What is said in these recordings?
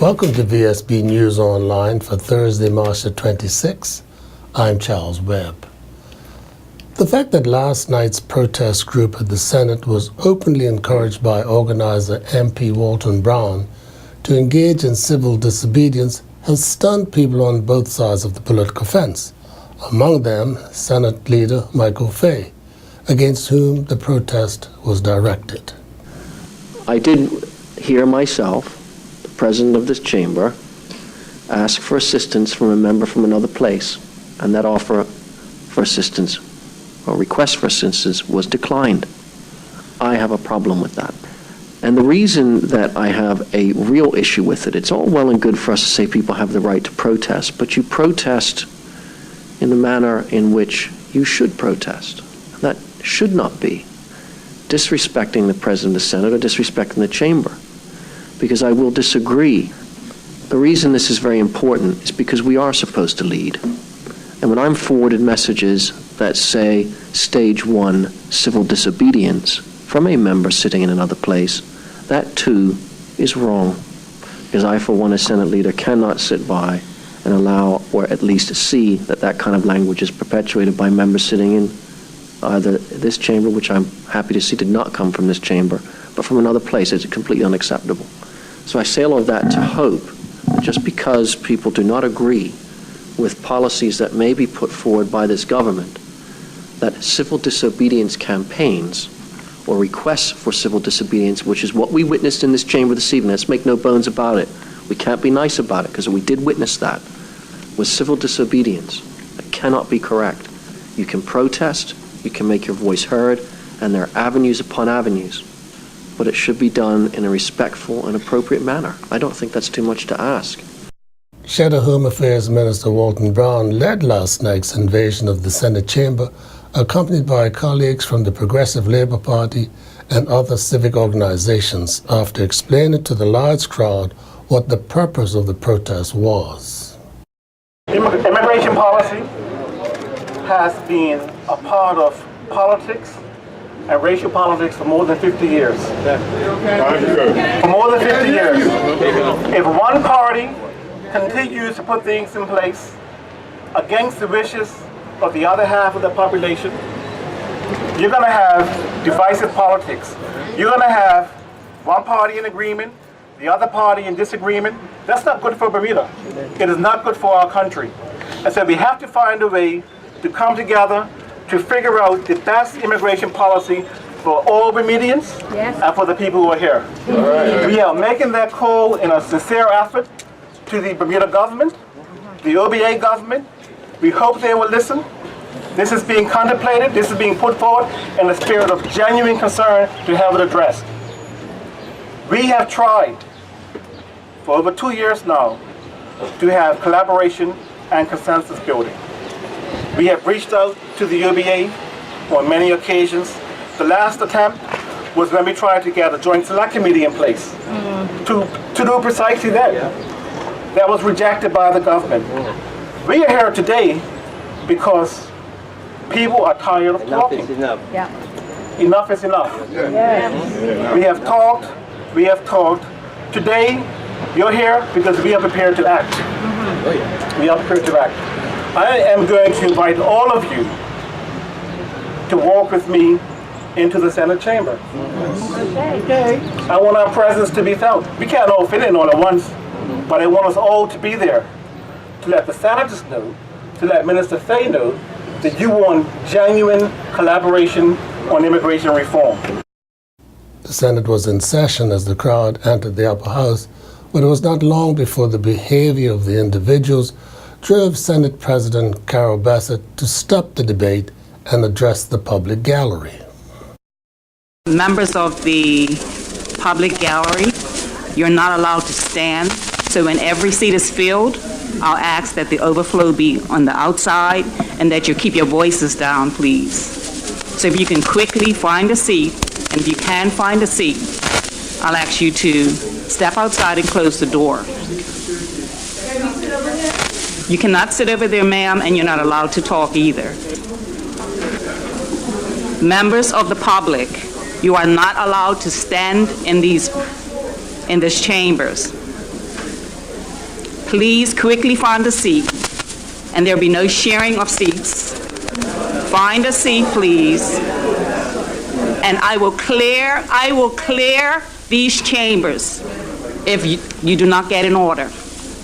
Welcome to Vsb News Online for Thursday, March the 26th. I'm Charles Webb. The fact that last night's protest group at the Senate was openly encouraged by organizer MP Walton Brown to engage in civil disobedience has stunned people on both sides of the political fence, among them Senate Leader Michael Fay, against whom the protest was directed. I did hear myself, the president of this chamber, ask for assistance from a member from another place, and that offer for assistance or request for assistance was declined. I have a problem with that. And the reason that I have a real issue with it, it's all well and good for us to say people have the right to protest, but you protest in the manner in which you should protest. That should not be disrespecting the President of the Senate or disrespecting the chamber, because I will disagree. The reason this is very important is because we are supposed to lead. And when I'm forwarded messages that say stage 1 civil disobedience from a member sitting in another place, that too is wrong. Because I, for one, as Senate leader, cannot sit by and allow, or at least see, that that kind of language is perpetuated by members sitting in either this chamber, which I'm happy to see did not come from this chamber, but from another place. It's completely unacceptable. So I say all of that to hope that just because people do not agree with policies that may be put forward by this government, that civil disobedience campaigns or requests for civil disobedience, which is what we witnessed in this chamber this evening, let's make no bones about it. We can't be nice about it because we did witness that, with civil disobedience. That cannot be correct. You can protest, you can make your voice heard, and there are avenues upon avenues, but it should be done in a respectful and appropriate manner. I don't think that's too much to ask. Shadow Home Affairs Minister Walton Brown led last night's invasion of the Senate chamber, accompanied by colleagues from the Progressive Labour Party and other civic organizations, after explaining to the large crowd what the purpose of the protest was. Immigration policy has been a part of politics and racial politics for more than 50 years. For more than 50 years. If one party continues to put things in place against the wishes of the other half of the population, you're going to have divisive politics. You're going to have one party in agreement, the other party in disagreement. That's not good for Bermuda. It is not good for our country. And so we have to find a way to come together to figure out the best immigration policy for all Bermudians and for the people who are here. Right. We are making that call in a sincere effort to the Bermuda government, the OBA government. We hope they will listen. This is being contemplated, this is being put forward in a spirit of genuine concern to have it addressed. We have tried for over 2 years now to have collaboration and consensus building. We have reached out to the OBA on many occasions. The last attempt was when we tried to get a joint select committee in place to do precisely that. That was rejected by the government. We are here today because people are tired of talking. Enough is enough. Yeah. Enough is enough. Yes. We have talked, we have talked. Today, you're here because we are prepared to act. We are prepared to act. I am going to invite all of you to walk with me into the Senate chamber. Okay. I want our presence to be felt. We can't all fit in all at once, but I want us all to be there, to let the senators know, to let Minister Fay know that you want genuine collaboration on immigration reform. The Senate was in session as the crowd entered the upper house, but it was not long before the behavior of the individuals drove Senate President Carol Bassett to stop the debate and address the public gallery. Members of the public gallery, you're not allowed to stand. So when every seat is filled, I'll ask that the overflow be on the outside and that you keep your voices down, please. So if you can quickly find a seat, and if you can find a seat, I'll ask you to step outside and close the door. You cannot sit over there, ma'am, and you're not allowed to talk either. Members of the public, you are not allowed to stand in these chambers. Please quickly find a seat, and there'll be no sharing of seats. Find a seat, please. And I will clear these chambers if you do not get in order.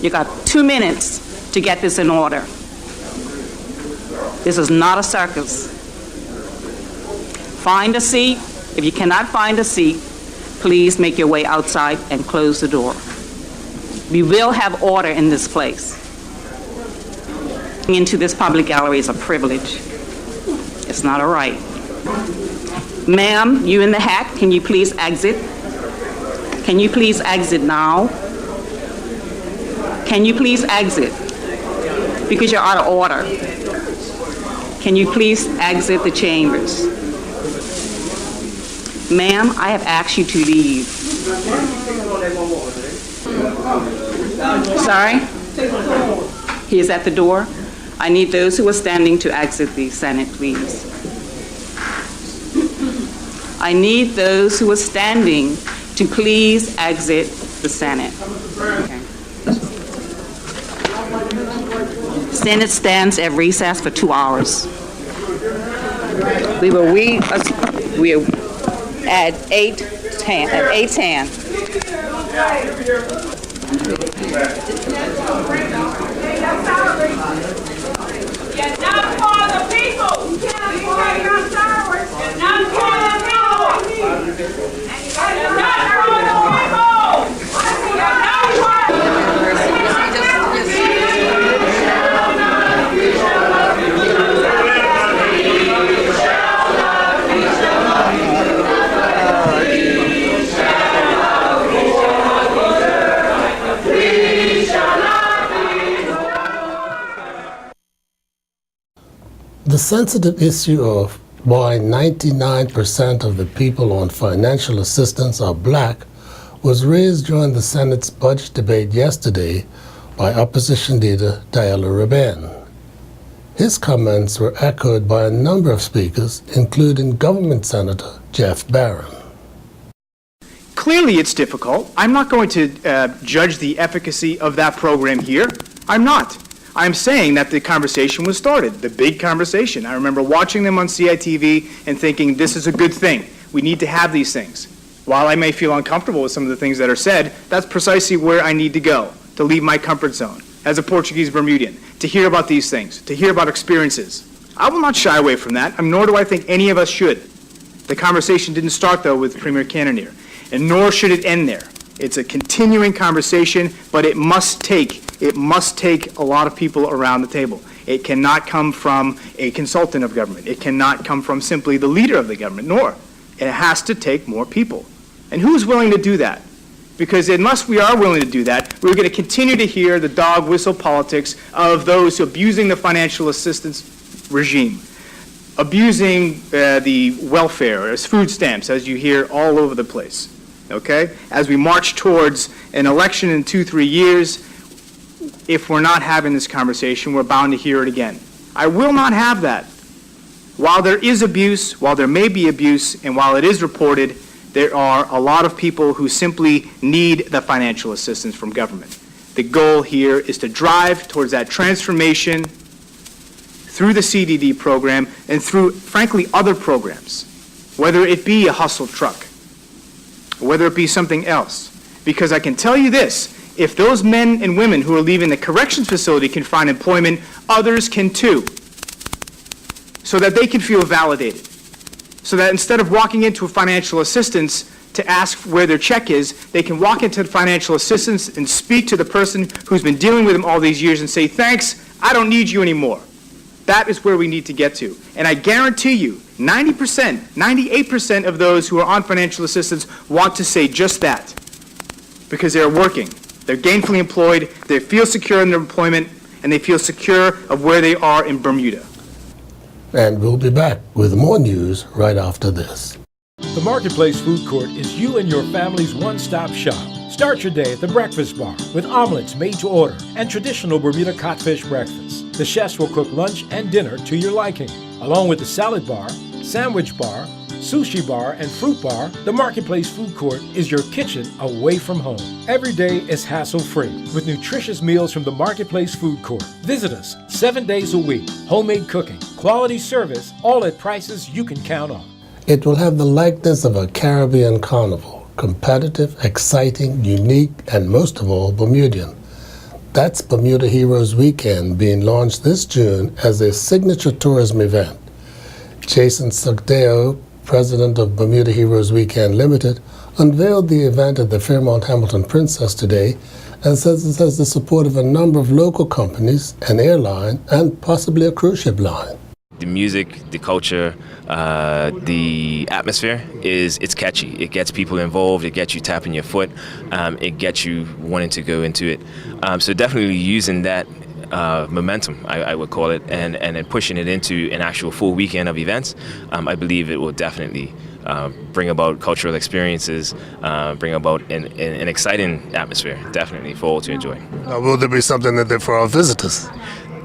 You got 2 minutes to get this in order. This is not a circus. Find a seat. If you cannot find a seat, please make your way outside and close the door. We will have order in this place. Into this public gallery is a privilege. It's not a right. Ma'am, you in the hat, can you please exit? Can you please exit now? Can you please exit? Because you're out of order. Can you please exit the chambers? Ma'am, I have asked you to leave. Sorry? He is at the door. I need those who are standing to exit the Senate, please. I need those who are standing to please exit the Senate. Okay. Senate stands at recess for 2 hours. We are at 8:10. You're not for the people. You're not for the people. You're not for the people. You're not for the The sensitive issue of why 99% of the people on financial assistance are black was raised during the Senate's budget debate yesterday by opposition leader Diala Rabin. His comments were echoed by a number of speakers, including Government Senator Jeff Barron. Clearly it's difficult. I'm not going to judge the efficacy of that program here. I'm not. I'm saying that the conversation was started, the big conversation. I remember watching them on CITV and thinking, this is a good thing. We need to have these things. While I may feel uncomfortable with some of the things that are said, that's precisely where I need to go, to leave my comfort zone as a Portuguese Bermudian, to hear about these things, to hear about experiences. I will not shy away from that, nor do I think any of us should. The conversation didn't start, though, with Premier Cannonier, and nor should it end there. It's a continuing conversation, but it must take a lot of people around the table. It cannot come from a consultant of government. It cannot come from simply the leader of the government, nor. It has to take more people. And who's willing to do that? Because unless we are willing to do that, we're going to continue to hear the dog whistle politics of those abusing the financial assistance regime, abusing the welfare, as food stamps, as you hear all over the place. Okay? As we march towards an election in 2-3 years, if we're not having this conversation, we're bound to hear it again. I will not have that. While there is abuse, while there may be abuse, and while it is reported, there are a lot of people who simply need the financial assistance from government. The goal here is to drive towards that transformation through the CDD program and through, frankly, other programs, whether it be a hustle truck, whether it be something else. Because I can tell you this, if those men and women who are leaving the corrections facility can find employment, others can too. So that they can feel validated. So that instead of walking into financial assistance to ask where their check is, they can walk into financial assistance and speak to the person who's been dealing with them all these years and say, thanks, I don't need you anymore. That is where we need to get to. And I guarantee you, 90%, 98% of those who are on financial assistance want to say just that. Because they're working. They're gainfully employed, they feel secure in their employment, and they feel secure of where they are in Bermuda. And we'll be back with more news right after this. The Marketplace Food Court is you and your family's one-stop shop. Start your day at the Breakfast Bar with omelets made to order and traditional Bermuda codfish breakfast. The chefs will cook lunch and dinner to your liking, along with the salad bar, sandwich bar, sushi bar, and fruit bar, the Marketplace Food Court is your kitchen away from home. Every day is hassle-free with nutritious meals from the Marketplace Food Court. Visit us 7 days a week. Homemade cooking, quality service, all at prices you can count on. It will have the likeness of a Caribbean carnival, competitive, exciting, unique, and most of all, Bermudian. That's Bermuda Heroes Weekend, being launched this June as a signature tourism event. Jason Sugdeo, president of Bermuda Heroes Weekend Limited, unveiled the event at the Fairmont Hamilton Princess today and says it has the support of a number of local companies, an airline, and possibly a cruise ship line. The music, the culture, the atmosphere it's catchy. It gets people involved. It gets you tapping your foot. It gets you wanting to go into it. So definitely using that momentum, I would call it, and then pushing it into an actual full weekend of events. I believe it will definitely bring about cultural experiences, bring about an exciting atmosphere, definitely for all to enjoy. Will there be something in there for our visitors?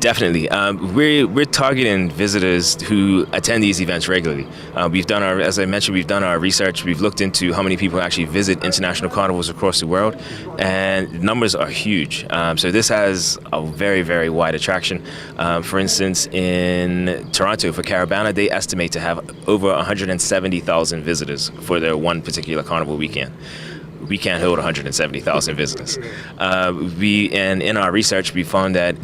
Definitely. We're targeting visitors who attend these events regularly. As I mentioned, we've done our research. We've looked into how many people actually visit international carnivals across the world, and the numbers are huge. So this has a very, very wide attraction. For instance, in Toronto, for Caravana, they estimate to have over 170,000 visitors for their one particular carnival weekend. We can't hold 170,000 visitors. And in our research, we found that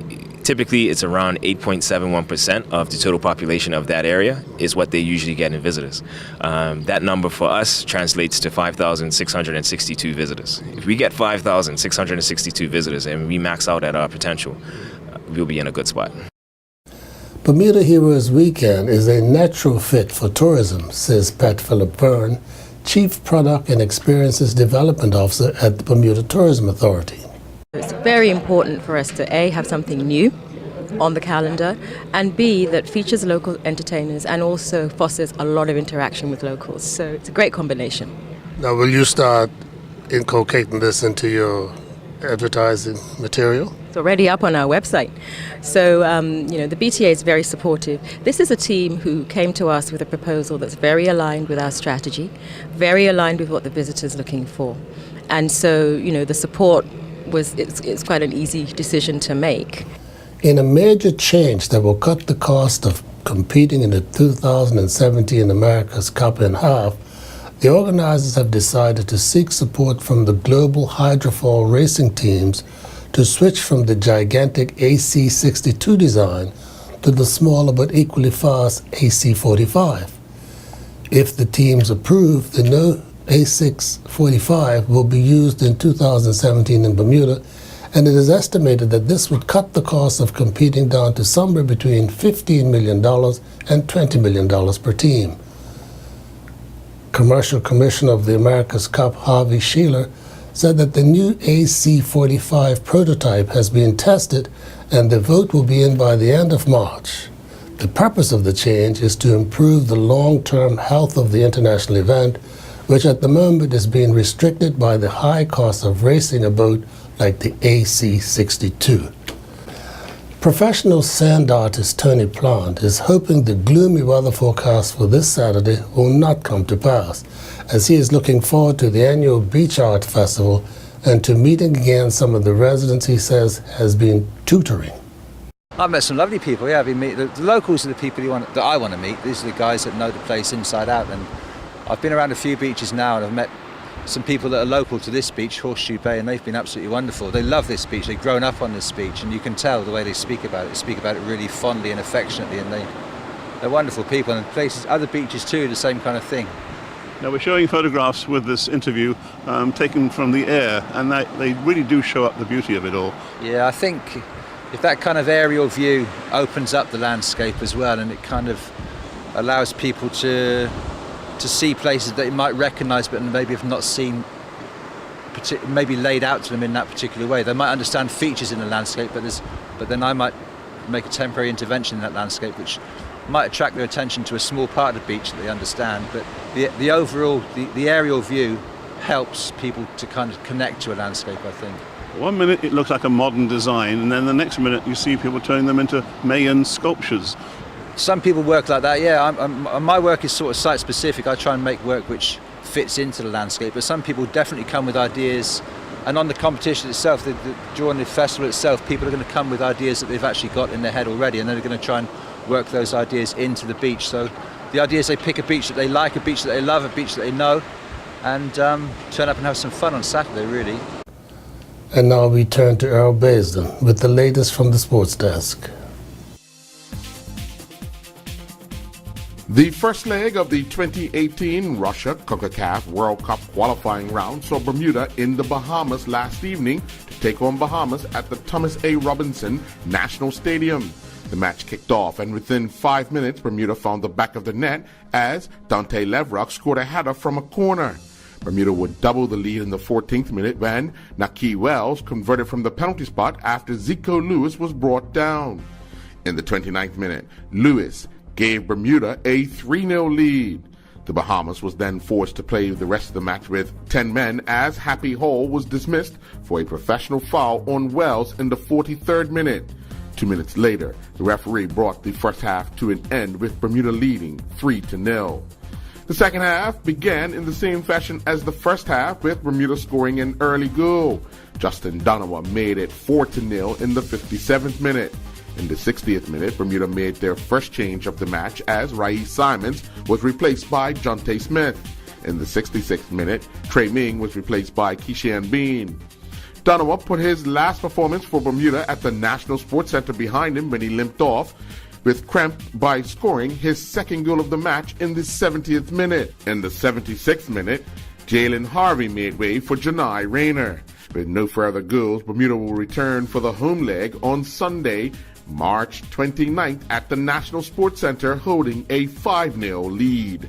typically it's around 8.71% of the total population of that area is what they usually get in visitors. That number for us translates to 5,662 visitors. If we get 5,662 visitors and we max out at our potential, we'll be in a good spot. Bermuda Heroes Weekend is a natural fit for tourism, says Pat Philip Byrne, Chief Product and Experiences Development Officer at the Bermuda Tourism Authority. It's very important for us to A, have something new on the calendar, and B, that features local entertainers and also fosters a lot of interaction with locals. So it's a great combination. Now, will you start inculcating this into your advertising material? It's already up on our website. So, the BTA is very supportive. This is a team who came to us with a proposal that's very aligned with our strategy, very aligned with what the visitor's looking for. And so, the support it's quite an easy decision to make. In a major change that will cut the cost of competing in the 2017 America's Cup in half, the organizers have decided to seek support from the global hydrofoil racing teams to switch from the gigantic AC62 design to the smaller but equally fast AC45. If the teams approve, the new A645 will be used in 2017 in Bermuda, and it is estimated that this would cut the cost of competing down to somewhere between $15 million and $20 million per team. Commercial Commissioner of the America's Cup, Harvey Sheeler, said that the new AC45 prototype has been tested and the vote will be in by the end of March. The purpose of the change is to improve the long-term health of the international event, which at the moment is being restricted by the high cost of racing a boat like the AC62. Professional sand artist Tony Plant is hoping the gloomy weather forecast for this Saturday will not come to pass, as he is looking forward to the annual Beach Art Festival and to meeting again some of the residents he says has been tutoring. I've met some lovely people, yeah. The locals are the people that I want to meet. These are the guys that know the place inside out. And I've been around a few beaches now and I've met some people that are local to this beach, Horseshoe Bay, and they've been absolutely wonderful. They love this beach, they've grown up on this beach, and you can tell the way they speak about it. They speak about it really fondly and affectionately, and they're wonderful people. And places, other beaches too, the same kind of thing. Now we're showing photographs with this interview taken from the air, and they really do show up the beauty of it all. Yeah, I think if that kind of aerial view opens up the landscape as well, and it kind of allows people to see places that they might recognise but maybe have not seen, maybe laid out to them in that particular way. They might understand features in the landscape, but then I might make a temporary intervention in that landscape which might attract their attention to a small part of the beach that they understand. But the overall, the aerial view helps people to kind of connect to a landscape, I think. One minute it looks like a modern design, and then the next minute you see people turning them into Mayan sculptures. Some people work like that, yeah. My work is sort of site-specific. I try and make work which fits into the landscape, but some people definitely come with ideas. And on the competition itself, during the festival itself, people are going to come with ideas that they've actually got in their head already, and then they're going to try and work those ideas into the beach. So the idea is they pick a beach that they like, a beach that they love, a beach that they know, and turn up and have some fun on Saturday, really. And now we turn to Earl Baisden with the latest from the sports desk. The first leg of the 2018 Russia CONCACAF World Cup qualifying round saw Bermuda in the Bahamas last evening to take on Bahamas at the Thomas A. Robinson National Stadium. The match kicked off, and within 5 minutes, Bermuda found the back of the net as Dante Levrock scored a header from a corner. Bermuda would double the lead in the 14th minute when Naki Wells converted from the penalty spot after Zico Lewis was brought down. In the 29th minute, Lewis gave Bermuda a 3-0 lead. The Bahamas was then forced to play the rest of the match with 10 men as Happy Hall was dismissed for a professional foul on Wells in the 43rd minute. 2 minutes later, the referee brought the first half to an end with Bermuda leading 3-0. The second half began in the same fashion as the first half, with Bermuda scoring an early goal. Justin Donowa made it 4-0 in the 57th minute. In the 60th minute, Bermuda made their first change of the match as Raheem Simons was replaced by Jonte Smith. In the 66th minute, Trey Ming was replaced by Keishan Bean. Donowa put his last performance for Bermuda at the National Sports Center behind him when he limped off with cramp by scoring his second goal of the match in the 70th minute. In the 76th minute, Jalen Harvey made way for Janai Rayner. With no further goals, Bermuda will return for the home leg on Sunday, March 29th at the National Sports Center, holding a 5-0 lead.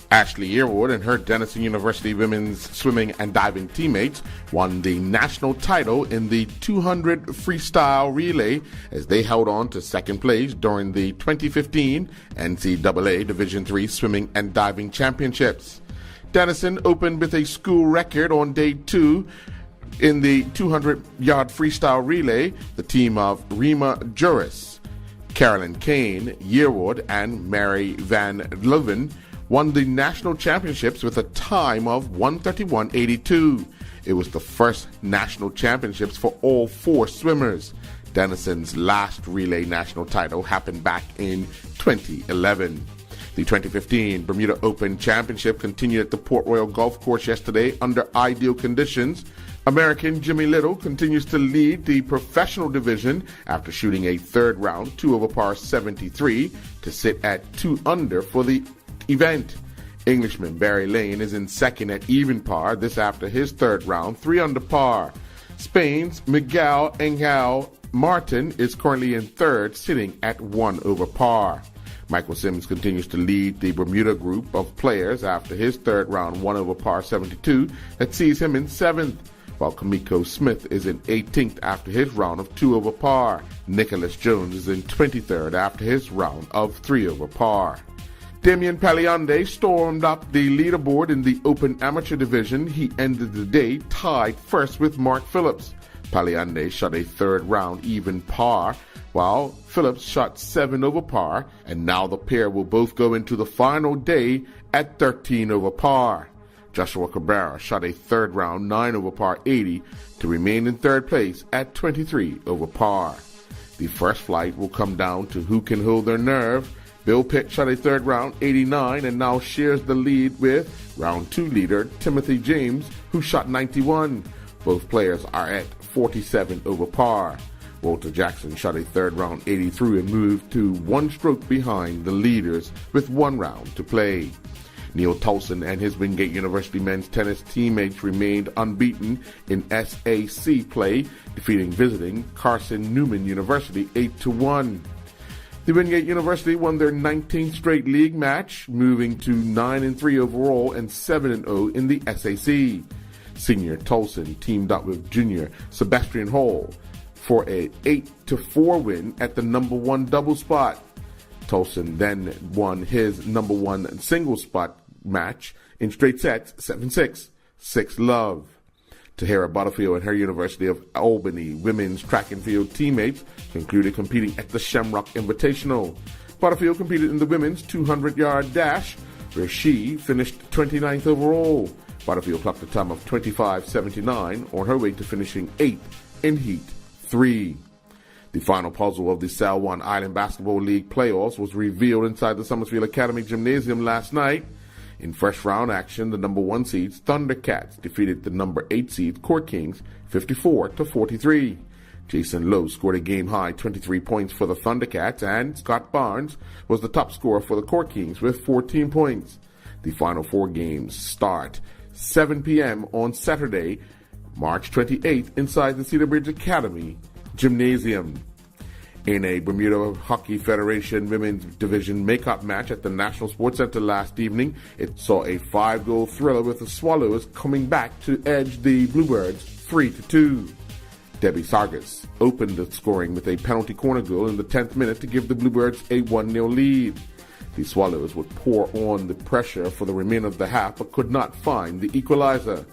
Ashley Earwood and her Denison University women's swimming and diving teammates won the national title in the 200 freestyle relay as they held on to second place during the 2015 NCAA Division III Swimming and Diving Championships. Denison opened with a school record on day 2. In the 200-yard freestyle relay, the team of Rima Juris, Carolyn Kane, Yearwood, and Mary Van Leuven won the national championships with a time of 1:31.82. It was the first national championships for all 4 swimmers. Denison's last relay national title happened back in 2011. The 2015 Bermuda Open Championship continued at the Port Royal Golf Course yesterday under ideal conditions. American Jimmy Little continues to lead the professional division after shooting a third round 2 over par 73 to sit at 2 under for the event. Englishman Barry Lane is in second at even par, this after his third round 3 under par. Spain's Miguel Angel Martin is currently in third, sitting at 1 over par. Michael Sims continues to lead the Bermuda group of players after his third round 1 over par 72 that sees him in 7th. While Kamiko Smith is in 18th after his round of 2 over par. Nicholas Jones is in 23rd after his round of 3 over par. Damian Paliande stormed up the leaderboard in the Open Amateur Division. He ended the day tied first with Mark Phillips. Paliande shot a third round even par, while Phillips shot 7 over par, and now the pair will both go into the final day at 13 over par. Joshua Cabrera shot a third round 9 over par 80 to remain in third place at 23 over par. The first flight will come down to who can hold their nerve. Bill Pitt shot a third round 89 and now shares the lead with round 2 leader Timothy James, who shot 91. Both players are at 47 over par. Walter Jackson shot a third round 83 and moved to 1 stroke behind the leaders with 1 round to play. Neil Tolson and his Wingate University men's tennis teammates remained unbeaten in SAC play, defeating visiting Carson Newman University 8-1. The Wingate University won their 19th straight league match, moving to 9-3 overall and 7-0 in the SAC. Senior Tolson teamed up with junior Sebastian Hall for an 8-4 win at the number 1 double spot. Tolson then won his number 1 single spot match in straight sets, 7-6, 6-love. Tahira Butterfield and her University of Albany women's track and field teammates concluded competing at the Shamrock Invitational. Butterfield competed in the women's 200-yard dash, where she finished 29th overall. Butterfield clocked a time of 25.79 on her way to finishing 8th in Heat 3. The final puzzle of the Sal 1 Island Basketball League playoffs was revealed inside the Summersville Academy Gymnasium last night. In first round action, the number 1 seeds Thundercats defeated the number 8 seeds Court Kings 54-43. Jason Lowe scored a game-high 23 points for the Thundercats, and Scott Barnes was the top scorer for the Court Kings with 14 points. The final 4 games start 7 p.m. on Saturday, March 28th, inside the Cedar Bridge Academy Gymnasium. In a Bermuda Hockey Federation Women's Division makeup match at the National Sports Center last evening, it saw a 5-goal thriller with the Swallows coming back to edge the Bluebirds 3-2. Debbie Sargas opened the scoring with a penalty corner goal in the 10th minute to give the Bluebirds a 1-0 lead. The Swallows would pour on the pressure for the remainder of the half but could not find the equalizer.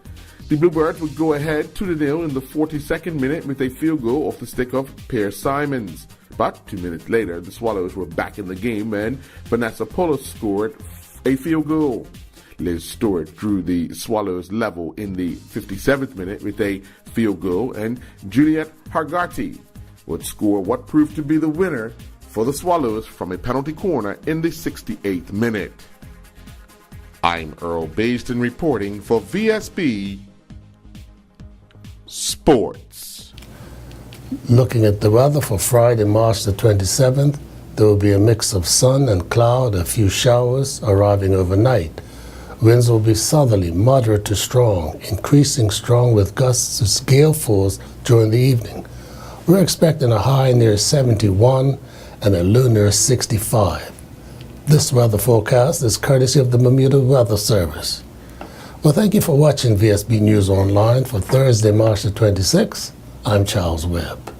The Bluebirds would go ahead 2-0 in the 42nd minute with a field goal off the stick of Pierre Simons. But 2 minutes later, the Swallows were back in the game and Vanessa Polos scored a field goal. Liz Stewart drew the Swallows level in the 57th minute with a field goal, and Juliet Hargati would score what proved to be the winner for the Swallows from a penalty corner in the 68th minute. I'm Earl Basden reporting for VSB Sports. Looking at the weather for Friday, March the 27th, there will be a mix of sun and cloud, a few showers arriving overnight. Winds will be southerly, moderate to strong, increasing strong with gusts as gale force during the evening. We're expecting a high near 71 and a low near 65. This weather forecast is courtesy of the Bermuda Weather Service. Well, thank you for watching VSB News Online for Thursday, March the 26th. I'm Charles Webb.